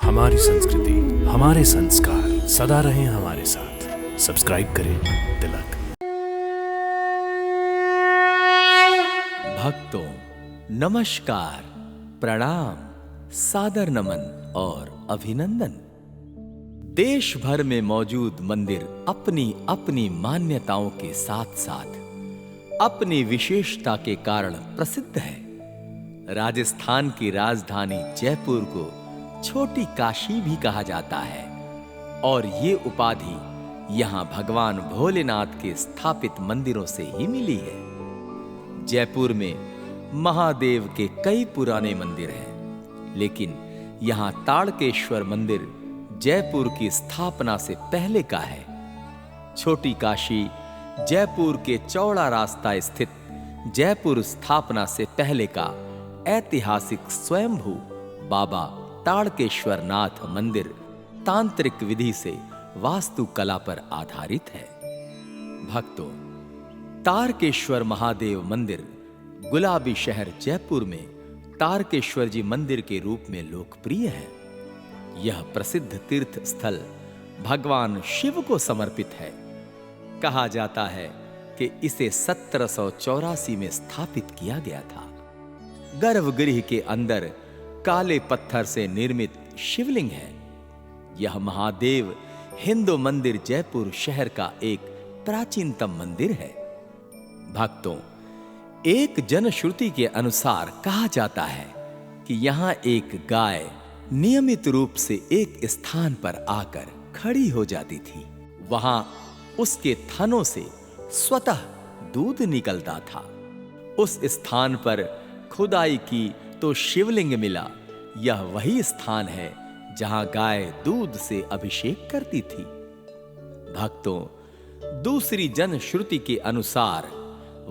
हमारी संस्कृति, हमारे संस्कार सदा रहें हमारे साथ। सब्सक्राइब करें तिलक। भक्तों नमस्कार, प्रणाम, सादर नमन और अभिनंदन। देश भर में मौजूद मंदिर अपनी अपनी मान्यताओं के साथ साथ अपनी विशेषता के कारण प्रसिद्ध है। राजस्थान की राजधानी जयपुर को छोटी काशी भी कहा जाता है और ये उपाधि यहां भगवान भोलेनाथ के स्थापित मंदिरों से ही मिली है। जयपुर में महादेव के कई पुराने मंदिर हैं, लेकिन यहां ताड़केश्वर मंदिर जयपुर की स्थापना से पहले का है। छोटी काशी जयपुर के चौड़ा रास्ता स्थित जयपुर स्थापना से पहले का ऐतिहासिक स्वयंभू बाबा ताड़केश्वर नाथ मंदिर तांत्रिक विधि से वास्तुकला पर आधारित है। भक्तों, तारकेश्वर महादेव मंदिर गुलाबी शहर जयपुर में तारकेश्वर जी मंदिर के रूप में लोकप्रिय है। यह प्रसिद्ध तीर्थ स्थल भगवान शिव को समर्पित है। कहा जाता है कि इसे 1784 में स्थापित किया गया था। गर्भगृह के अंदर काले पत्थर से निर्मित शिवलिंग है। यह महादेव हिंदू मंदिर जयपुर शहर का एक प्राचीनतम मंदिर है। भक्तों, एक जनश्रुति के अनुसार कहा जाता है कि यहां एक गाय नियमित रूप से एक स्थान पर आकर खड़ी हो जाती थी। वहां उसके थनों से स्वतः दूध निकलता था। उस स्थान पर खुदाई की तो शिवलिंग मिला। यह वही स्थान है जहां गाय दूध से अभिषेक करती थी। भक्तों, दूसरी जनश्रुति के अनुसार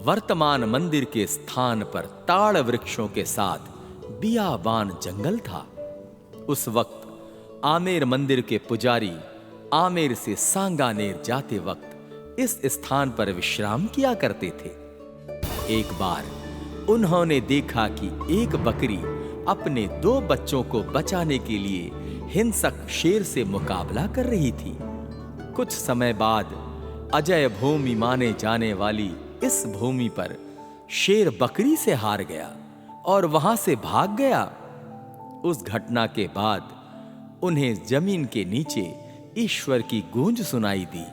वर्तमान मंदिर के स्थान पर ताड़ वृक्षों के साथ बियाबान जंगल था। उस वक्त आमेर मंदिर के पुजारी आमेर से सांगानेर जाते वक्त इस स्थान पर विश्राम किया करते थे। एक बार उन्होंने देखा कि एक बकरी अपने 2 बच्चों को बचाने के लिए हिंसक शेर से मुकाबला कर रही थी। कुछ समय बाद अजय भूमि माने जाने वाली इस भूमि पर शेर बकरी से हार गया और वहां से भाग गया। उस घटना के बाद उन्हें जमीन के नीचे ईश्वर की गूंज सुनाई दी,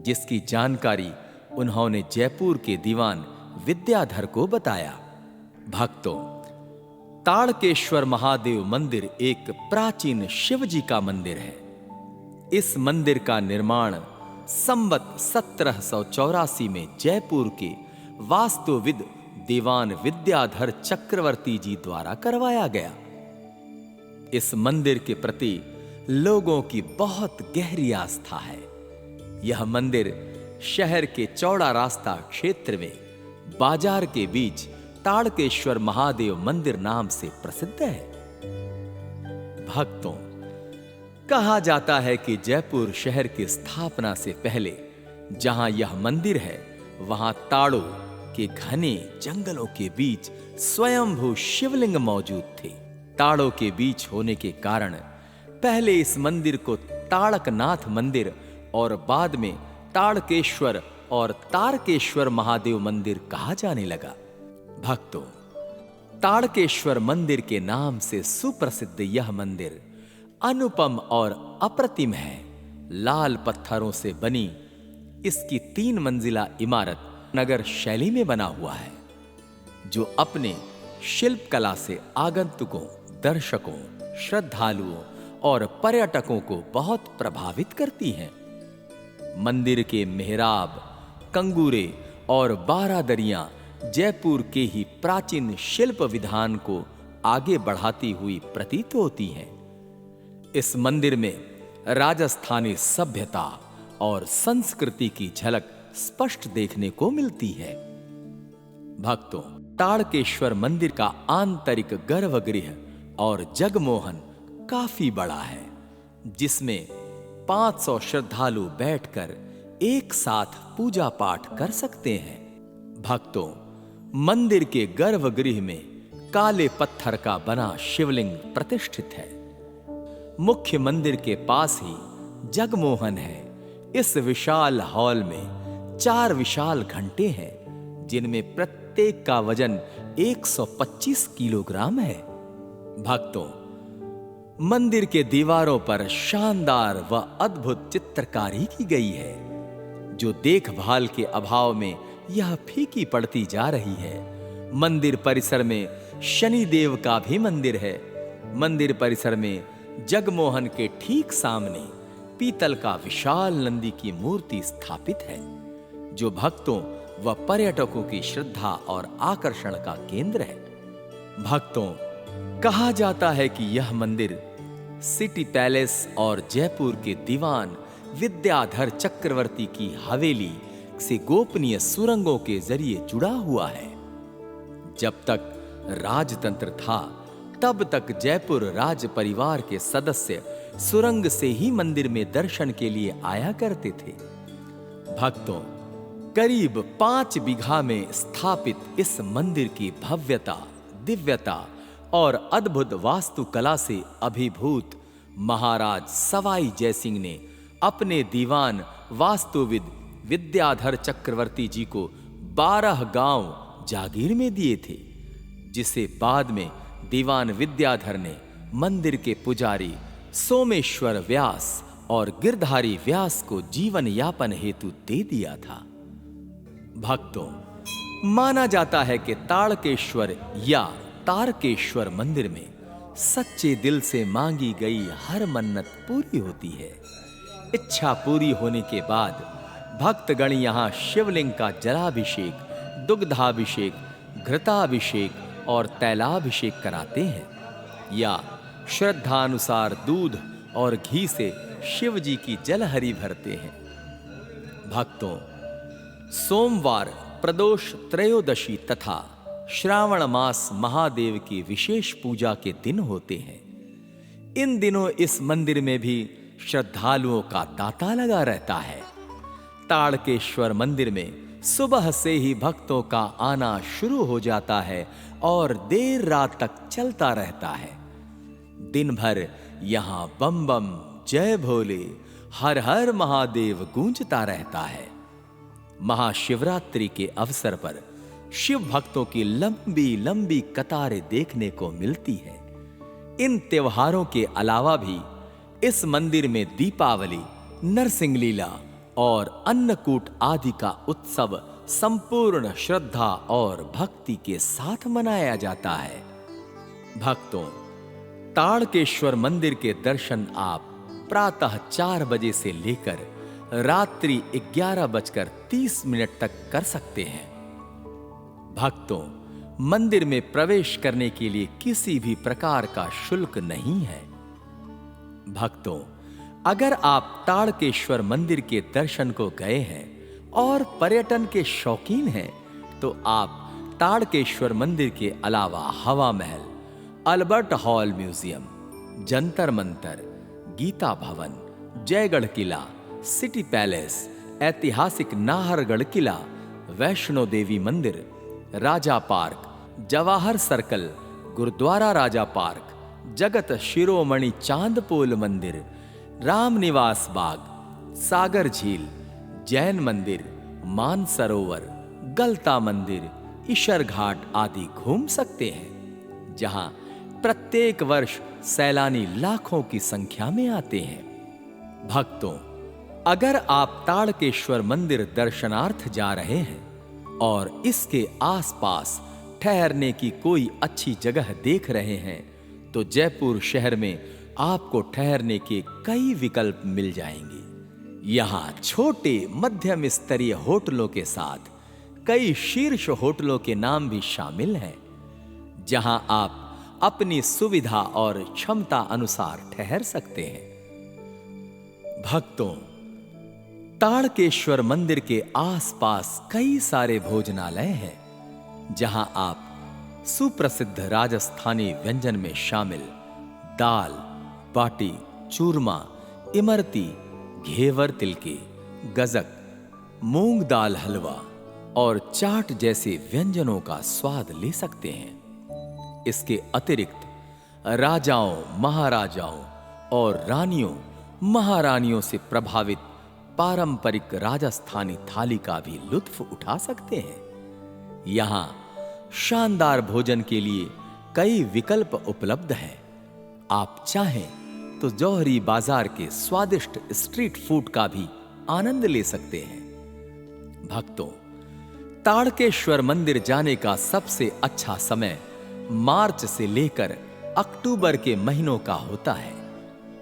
जिसकी जानकारी उन्होंने जयपुर के दीवान विद्याधर को बताया। भक्तों, ताड़केश्वर महादेव मंदिर एक प्राचीन शिवजी का मंदिर है। इस मंदिर का निर्माण संवत 1784 में जयपुर के वास्तुविद दीवान विद्याधर चक्रवर्ती जी द्वारा करवाया गया। इस मंदिर के प्रति लोगों की बहुत गहरी आस्था है। यह मंदिर शहर के चौड़ा रास्ता क्षेत्र में बाजार के बीच ताड़केश्वर महादेव मंदिर नाम से प्रसिद्ध है। भक्तों, कहा जाता है कि जयपुर शहर की स्थापना से पहले जहां यह मंदिर है, वहां ताड़ों के घने जंगलों के बीच स्वयंभू शिवलिंग मौजूद थे। ताड़ों के बीच होने के कारण पहले इस मंदिर को ताड़कनाथ मंदिर और बाद में ताड़केश्वर और तारकेश्वर महादेव मंदिर कहा जाने लगा। भक्तों, ताड़केश्वर मंदिर के नाम से सुप्रसिद्ध यह मंदिर अनुपम और अप्रतिम है। लाल पत्थरों से बनी इसकी 3 मंजिला इमारत नगर शैली में बना हुआ है, जो अपने शिल्प कला से आगंतुकों, दर्शकों, श्रद्धालुओं और पर्यटकों को बहुत प्रभावित करती है। मंदिर के मेहराब, कंगूरे और बारादरियां जयपुर के ही प्राचीन शिल्प विधान को आगे बढ़ाती हुई प्रतीत होती हैं। इस मंदिर में राजस्थानी सभ्यता और संस्कृति की झलक स्पष्ट देखने को मिलती है। भक्तों, ताड़केश्वर मंदिर का आंतरिक गर्भगृह और जगमोहन काफी बड़ा है, जिसमें 500 श्रद्धालु बैठकर एक साथ पूजा पाठ कर सकते हैं। भक्तों, मंदिर के गर्भगृह में काले पत्थर का बना शिवलिंग प्रतिष्ठित है। मुख्य मंदिर के पास ही जगमोहन है। इस विशाल हॉल में 4 विशाल घंटे हैं, जिनमें प्रत्येक का वजन 125 किलोग्राम है। भक्तों, मंदिर के दीवारों पर शानदार व अद्भुत चित्रकारी की गई है, जो देखभाल के अभाव में यह फीकी पड़ती जा रही है। मंदिर परिसर में शनि देव का भी मंदिर है। मंदिर परिसर में जगमोहन के ठीक सामने पीतल का विशाल नंदी की मूर्ति स्थापित है, जो भक्तों व पर्यटकों की श्रद्धा और आकर्षण का केंद्र है। भक्तों, कहा जाता है कि यह मंदिर सिटी पैलेस और जयपुर के दीवान विद्याधर चक्रवर्ती की हवेली से गोपनीय सुरंगों के जरिए जुड़ा हुआ है। जब तक राजतंत्र था, तब तक जयपुर राज परिवार के सदस्य सुरंग से ही मंदिर में दर्शन के लिए आया करते थे। भक्तों, करीब 5 बीघा में स्थापित इस मंदिर की भव्यता, दिव्यता और अद्भुत वास्तुकला से अभिभूत महाराज सवाई जयसिंह ने अपने दीवान वास्तुविद विद्याधर चक्रवर्ती जी को 12 गांव जागीर में दिए थे, जिसे बाद में दीवान विद्याधर ने मंदिर के पुजारी सोमेश्वर व्यास और गिरधारी व्यास को जीवन यापन हेतु दे दिया था। भक्तों, माना जाता है कि ताड़केश्वर या तारकेश्वर मंदिर में सच्चे दिल से मांगी गई हर मन्नत पूरी होती है। इच्छा पूरी होने के बाद भक्तगण यहाँ शिवलिंग का जलाभिषेक, दुग्धाभिषेक, घृताभिषेक और तैलाभिषेक कराते हैं, या श्रद्धानुसार दूध और घी से शिव जी की जलहरी भरते हैं। भक्तों, सोमवार प्रदोष त्रयोदशी तथा श्रावण मास महादेव की विशेष पूजा के दिन होते हैं। इन दिनों इस मंदिर में भी श्रद्धालुओं का तांता लगा रहता है। ताड़केश्वर मंदिर में सुबह से ही भक्तों का आना शुरू हो जाता है और देर रात तक चलता रहता है। दिन भर यहां बम बम, जय भोले, हर हर महादेव गूंजता रहता है। महाशिवरात्रि के अवसर पर शिव भक्तों की लंबी लंबी कतारें देखने को मिलती है। इन त्योहारों के अलावा भी इस मंदिर में दीपावली, नरसिंह लीला और अन्नकूट आदि का उत्सव संपूर्ण श्रद्धा और भक्ति के साथ मनाया जाता है। भक्तों, ताड़केश्वर मंदिर के दर्शन आप प्रातः 4 बजे से लेकर रात्रि 11:30 तक कर सकते हैं। भक्तों, मंदिर में प्रवेश करने के लिए किसी भी प्रकार का शुल्क नहीं है। भक्तों, अगर आप ताड़केश्वर मंदिर के दर्शन को गए हैं और पर्यटन के शौकीन हैं, तो आप ताड़केश्वर मंदिर के अलावा हवा महल, अल्बर्ट हॉल म्यूजियम, जंतर मंतर, गीता भवन, जयगढ़ किला, सिटी पैलेस, ऐतिहासिक नाहरगढ़ किला, वैष्णो देवी मंदिर, राजा पार्क, जवाहर सर्कल, गुरुद्वारा राजा पार्क, जगत शिरोमणि चांदपोल मंदिर, रामनिवास बाग, सागर झील, जैन मंदिर, मानसरोवर, गलता मंदिर, ईशर घाट आदि घूम सकते हैं, जहां प्रत्येक वर्ष सैलानी लाखों की संख्या में आते हैं। भक्तों, अगर आप ताड़केश्वर मंदिर दर्शनार्थ जा रहे हैं और इसके आसपास ठहरने की कोई अच्छी जगह देख रहे हैं, तो जयपुर शहर में आपको ठहरने के कई विकल्प मिल जाएंगे। यहाँ छोटे मध्यम स्तरीय होटलों के साथ कई शीर्ष होटलों के नाम भी शामिल हैं, जहां आप अपनी सुविधा और क्षमता अनुसार ठहर सकते हैं। भक्तों, ताड़केश्वर मंदिर के आसपास कई सारे भोजनालय हैं, जहां आप सुप्रसिद्ध राजस्थानी व्यंजन में शामिल दाल बाटी, चूरमा, इमरती, घेवर तिलकी, गजक, मूंग दाल हलवा और चाट जैसे व्यंजनों का स्वाद ले सकते हैं। इसके अतिरिक्त राजाओं, महाराजाओं, और रानियों महारानियों से प्रभावित पारंपरिक राजस्थानी थाली का भी लुत्फ उठा सकते हैं। यहां शानदार भोजन के लिए कई विकल्प उपलब्ध हैं। आप चाहें तो जौहरी बाजार के स्वादिष्ट स्ट्रीट फूड का भी आनंद ले सकते हैं। भक्तों, ताड़केश्वर मंदिर जाने का सबसे अच्छा समय मार्च से लेकर अक्टूबर के महीनों का होता है,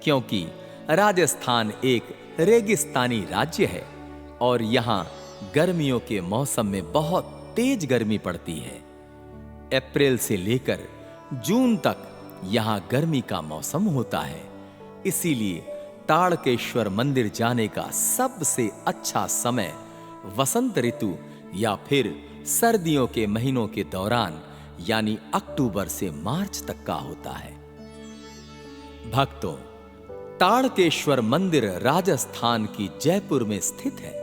क्योंकि राजस्थान एक रेगिस्तानी राज्य है और यहां गर्मियों के मौसम में बहुत तेज गर्मी पड़ती है। अप्रैल से लेकर जून तक यहां गर्मी का मौसम होता है। इसीलिए ताड़केश्वर मंदिर जाने का सबसे अच्छा समय वसंत ऋतु या फिर सर्दियों के महीनों के दौरान यानी अक्टूबर से मार्च तक का होता है। भक्तों, ताड़केश्वर मंदिर राजस्थान की जयपुर में स्थित है,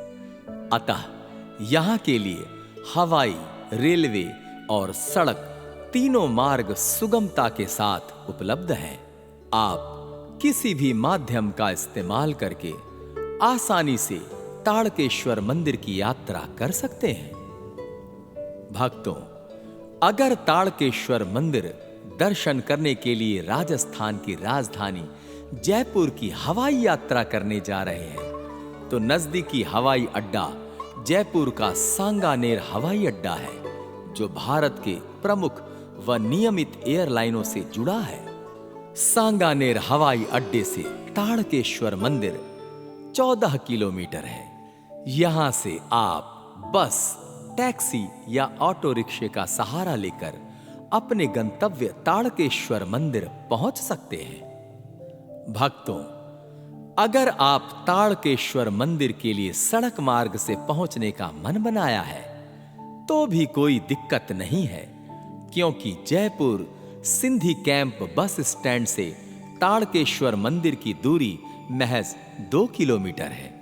अतः यहां के लिए हवाई, रेलवे और सड़क तीनों मार्ग सुगमता के साथ उपलब्ध हैं। आप किसी भी माध्यम का इस्तेमाल करके आसानी से ताड़केश्वर मंदिर की यात्रा कर सकते हैं। भक्तों, अगर ताड़केश्वर मंदिर दर्शन करने के लिए राजस्थान की राजधानी जयपुर की हवाई यात्रा करने जा रहे हैं, तो नजदीकी हवाई अड्डा जयपुर का सांगानेर हवाई अड्डा है, जो भारत के प्रमुख व नियमित एयरलाइनों से जुड़ा है। सांगानेर हवाई अड्डे से ताड़केश्वर मंदिर 14 किलोमीटर है। यहां से आप बस, टैक्सी या ऑटो रिक्शे का सहारा लेकर अपने गंतव्य ताड़केश्वर मंदिर पहुंच सकते हैं। भक्तों, अगर आप ताड़केश्वर मंदिर के लिए सड़क मार्ग से पहुंचने का मन बनाया है, तो भी कोई दिक्कत नहीं है, क्योंकि Jaipur Sindhi camp bus stand से ताड़केश्वर मंदिर की दूरी महज 2 किलोमीटर है,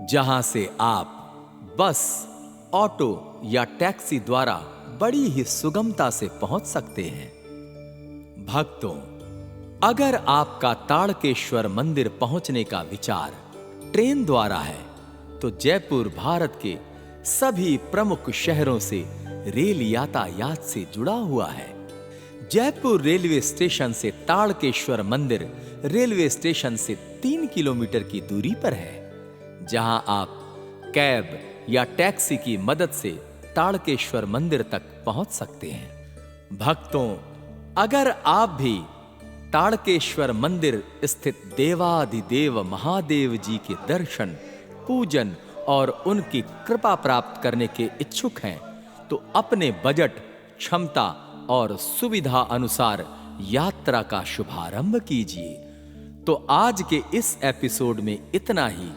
जहां से आप बस, ऑटो या टैक्सी द्वारा बड़ी ही सुगमता से पहुंच सकते हैं। भक्तों, अगर आपका ताड़केश्वर मंदिर पहुंचने का विचार ट्रेन द्वारा है, तो जयपुर भारत के सभी प्रमुख शहरों से रेल यातायात से जुड़ा हुआ है। जयपुर रेलवे स्टेशन से ताड़केश्वर मंदिर रेलवे स्टेशन से 3 किलोमीटर की दूरी पर है, जहां आप कैब या टैक्सी की मदद से ताड़केश्वर मंदिर तक पहुंच सकते हैं। भक्तों, अगर आप भी ताड़केश्वर मंदिर स्थित देवाधिदेव महादेव जी के दर्शन, पूजन और उनकी कृपा प्राप्त करने के इच्छुक हैं, तो अपने बजट, क्षमता और सुविधा अनुसार यात्रा का शुभारंभ कीजिए। तो आज के इस एपिसोड में इतना ही।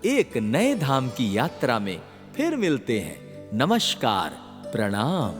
एक नए धाम की यात्रा में फिर मिलते हैं। नमस्कार, प्रणाम।